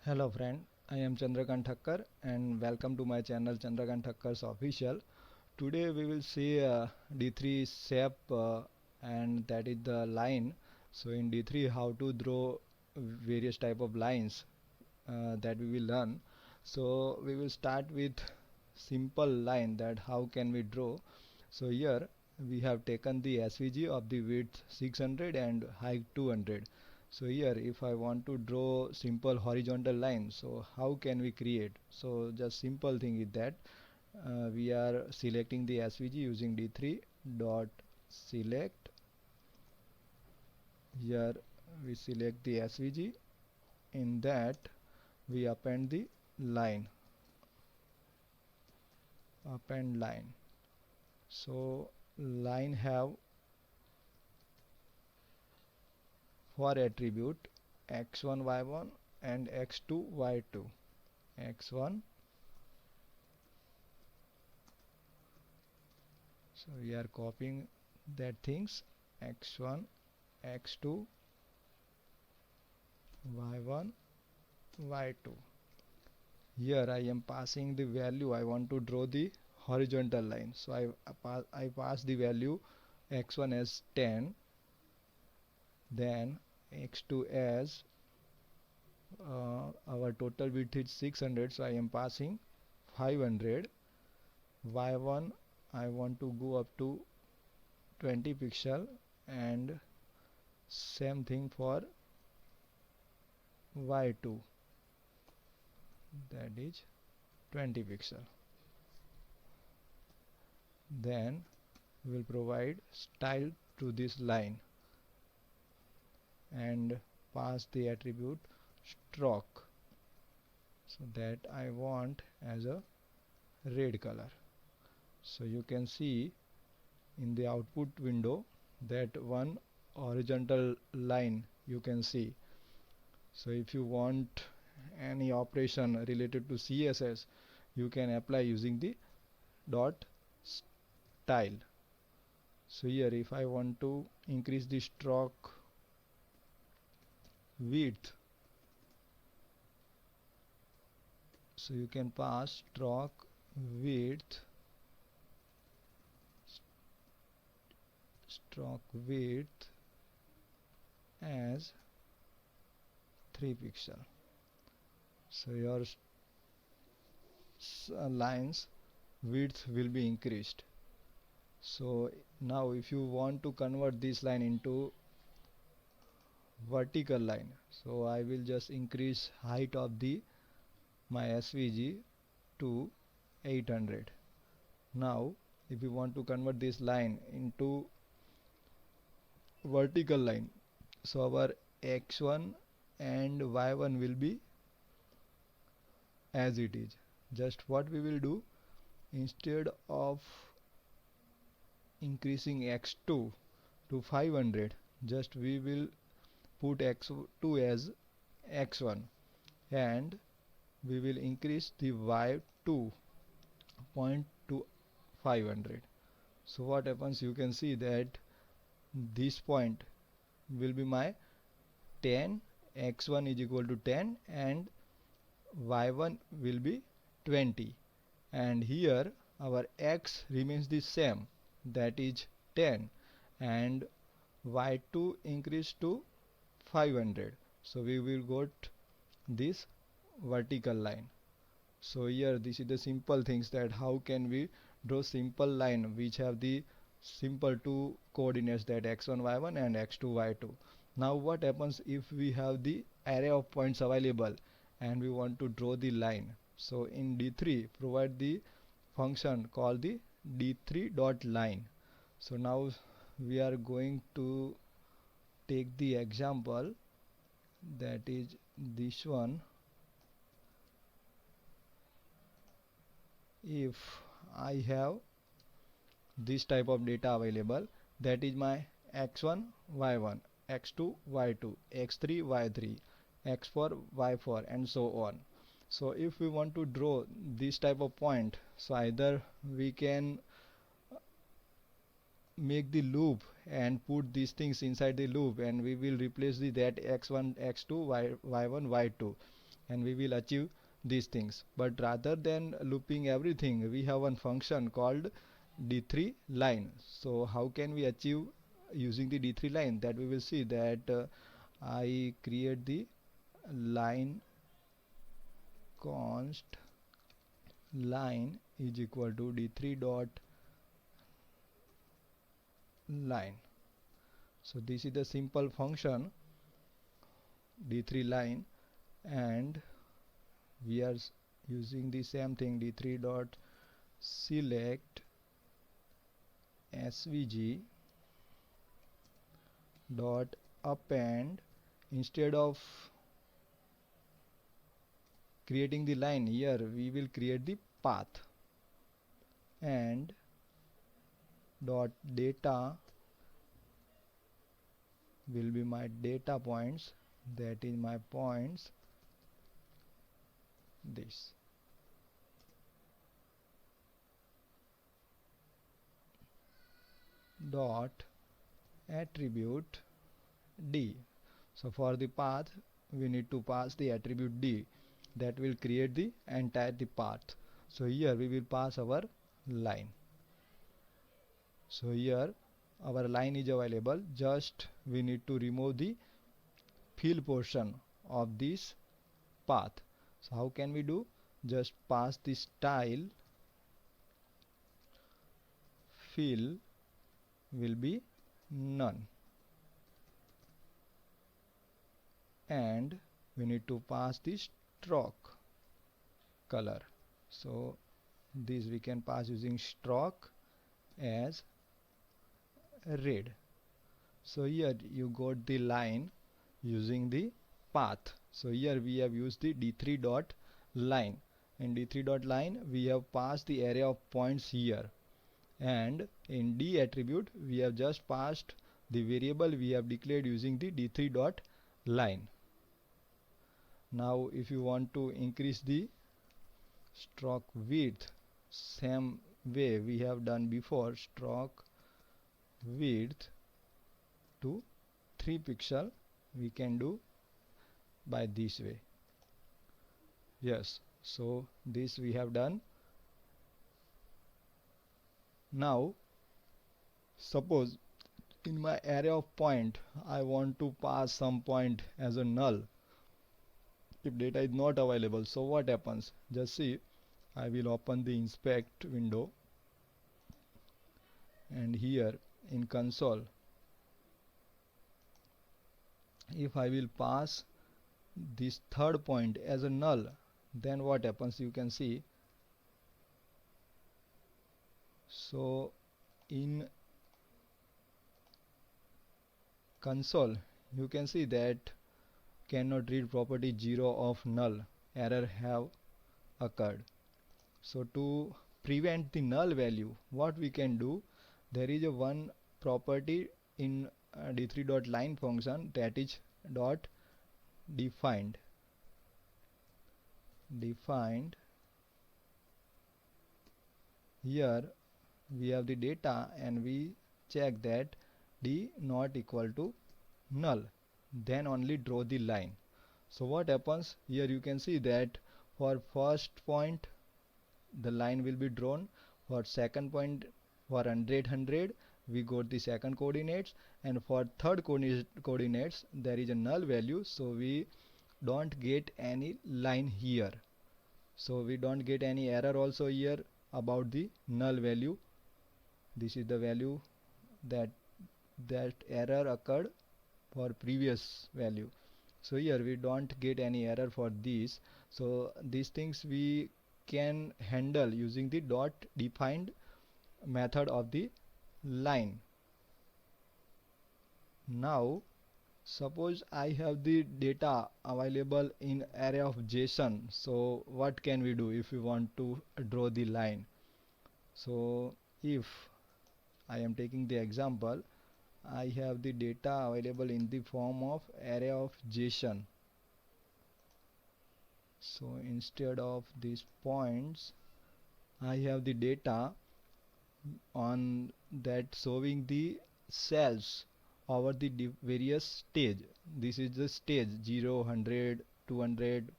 Hello friend, I am Chandrakant Thakkar and welcome to my channel Chandrakant Thakkar's Official. Today we will see D3 shape and that is the line. So in D3 how to draw various type of lines that we will learn. So we will start with simple line that how can we draw. So here we have taken the SVG of the width 600 and height 200. So here if I want to draw simple horizontal line, so how can we create? So just simple thing is that we are selecting the SVG using D3 dot select. Here we select the SVG. In that we append the line, append line. So line have for attribute x1 y1 and x2 y2. X1, so we are copying that things, x1 x2 y1 y2. Here I am passing the value. I want to draw the horizontal line, so I pass the value x1 as 10, then x2 as our total width is 600, so I am passing 500. Y1 I want to go up to 20 pixel, and same thing for y2, that is 20 pixel. Then we will provide style to this line and pass the attribute stroke, so that I want as a red color. So you can see in the output window that one horizontal line you can see. So if you want any operation related to CSS, you can apply using the dot style. So here if I want to increase the stroke width, so you can pass stroke width, as 3 pixel. So your lines width will be increased. So now if you want to convert this line into vertical line, so I will just increase height of the my SVG to 800. Now if you want to convert this line into vertical line, so our x1 and y1 will be as it is. Just what we will do, instead of increasing x2 to 500, just we will put x2 as x1 and we will increase the y2 point to 500. So what happens, you can see that this point will be my 10, x1 is equal to 10 and y1 will be 20, and here our x remains the same, that is 10, and y2 increased to 500. So we will got this vertical line. So here this is the simple things that how can we draw simple line which have the simple two coordinates, that x1 y1 and x2 y2. Now what happens if we have the array of points available and we want to draw the line? So in D3 provide the function called the D3 dot line. So now we are going to take the example, that is this one. If I have this type of data available, that is my x1 y1, x2 y2, x3 y3, x4 y4 and so on. So if we want to draw this type of point, so either we can make the loop and put these things inside the loop and we will replace the that x1 x2 y1 y2, and we will achieve these things. But rather than looping everything, we have one function called d3 line. So how can we achieve using the d3 line? That we will see that I create the line const line is equal to d3 dot line. So this is the simple function d3 line, and we are using the same thing, d3 dot select svg dot append. Instead of creating the line here, we will create the path, and dot data will be my data points, that is my points, this. Dot attribute d. So for the path we need to pass the attribute d, that will create the entire the path. So here we will pass our line. So here our line is available, just we need to remove the fill portion of this path. So how can we do? Just pass the style fill will be none, and we need to pass the stroke color. So this we can pass using stroke as red. So here you got the line using the path. So here we have used the d3 dot line. In d3 dot line we have passed the array of points here, and in d attribute we have just passed the variable we have declared using the d3 dot line. Now if you want to increase the stroke width, same way we have done before, stroke width to 3 pixel, we can do by this way. Yes, so this we have done. Now suppose in my array of point I want to pass some point as a null. If data is not available, so what happens? Just see, I will open the inspect window, and here in console if I will pass this third point as a null, then what happens? You can see. So in console you can see that cannot read property 0 of null, error have occurred. So to prevent the null value, what we can do, there is a one property in d3 dot line function, that is dot defined. Here we have the data and we check that d not equal to null, then only draw the line. So what happens here? You can see that for first point the line will be drawn, for second point for 100 we got the second coordinates, and for third coordinates there is a null value, so we don't get any line here. So we don't get any error also here about the null value. This is the value that error occurred for previous value. So here we don't get any error for this. So these things we can handle using the dot defined method of the line. Now suppose I have the data available in array of JSON. So what can we do if we want to draw the line? So if I am taking the example, I have the data available in the form of array of JSON. So instead of these points, I have the data on that showing the cells over the various stage. This is the stage 0, 100, 200,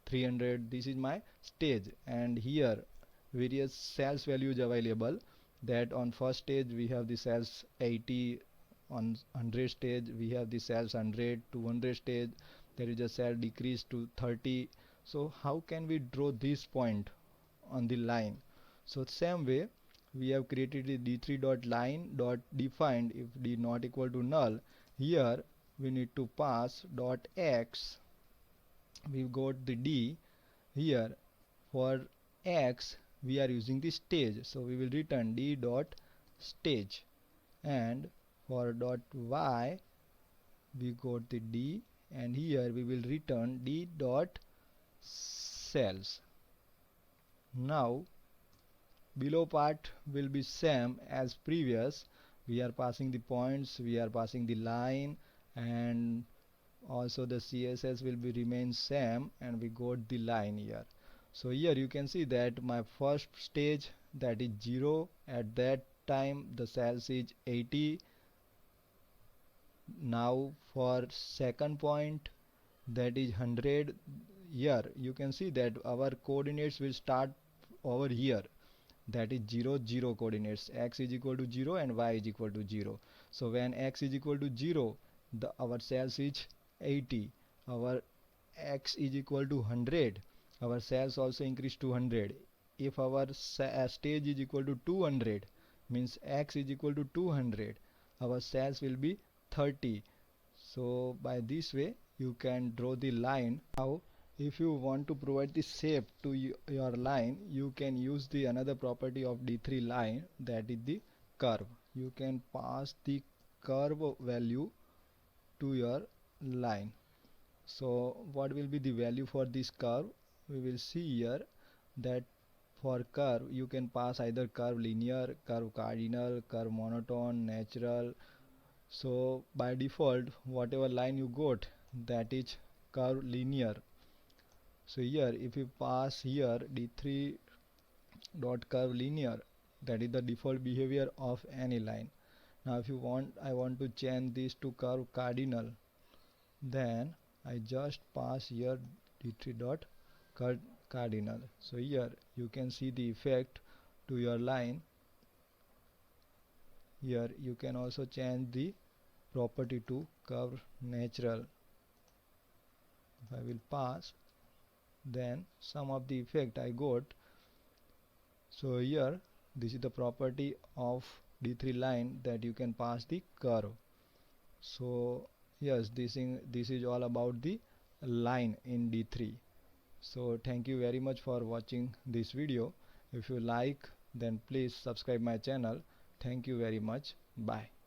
300. This is my stage, and here various cells values available. That on first stage we have the cells 80, on 100 stage we have the cells 100, 200 stage there is a cell decrease to 30. So how can we draw this point on the line? So same way we have created the d3 dot line dot defined if d not equal to null. Here we need to pass dot x. We got the d. Here for x we are using the stage, so we will return d dot stage, and for dot y we got the d, and here we will return d dot cells. Now below part will be same as previous. We are passing the points, we are passing the line, and also the CSS will be remain same, and we got the line here. So here you can see that my first stage, that is 0, at that time the cells is 80. Now for second point, that is 100. Here you can see that our coordinates will start over here, that is 0 0 coordinates. X is equal to 0 and y is equal to 0. So when x is equal to 0, our cells is 80. Our x is equal to 100, our cells also increase to 100. If our stage is equal to 200, means x is equal to 200, our cells will be 30. So by this way you can draw the line. Now if you want to provide the shape to your line, you can use the another property of d3 line, that is the curve. You can pass the curve value to your line. So what will be the value for this curve? We will see here that for curve you can pass either curve linear, curve cardinal, curve monotone, natural. So by default whatever line you got, that is curve linear. So here if you pass here d3 dot curve linear, that is the default behavior of any line. Now if you want, I want to change this to curve cardinal, then I just pass here d3 dot curve cardinal. So here you can see the effect to your line. Here you can also change the property to curve natural. If I will pass, then some of the effect I got. So here this is the property of d3 line, that you can pass the curve. So yes, this is all about the line in d3. So thank you very much for watching this video. If you like, then please subscribe my channel. Thank you very much. Bye.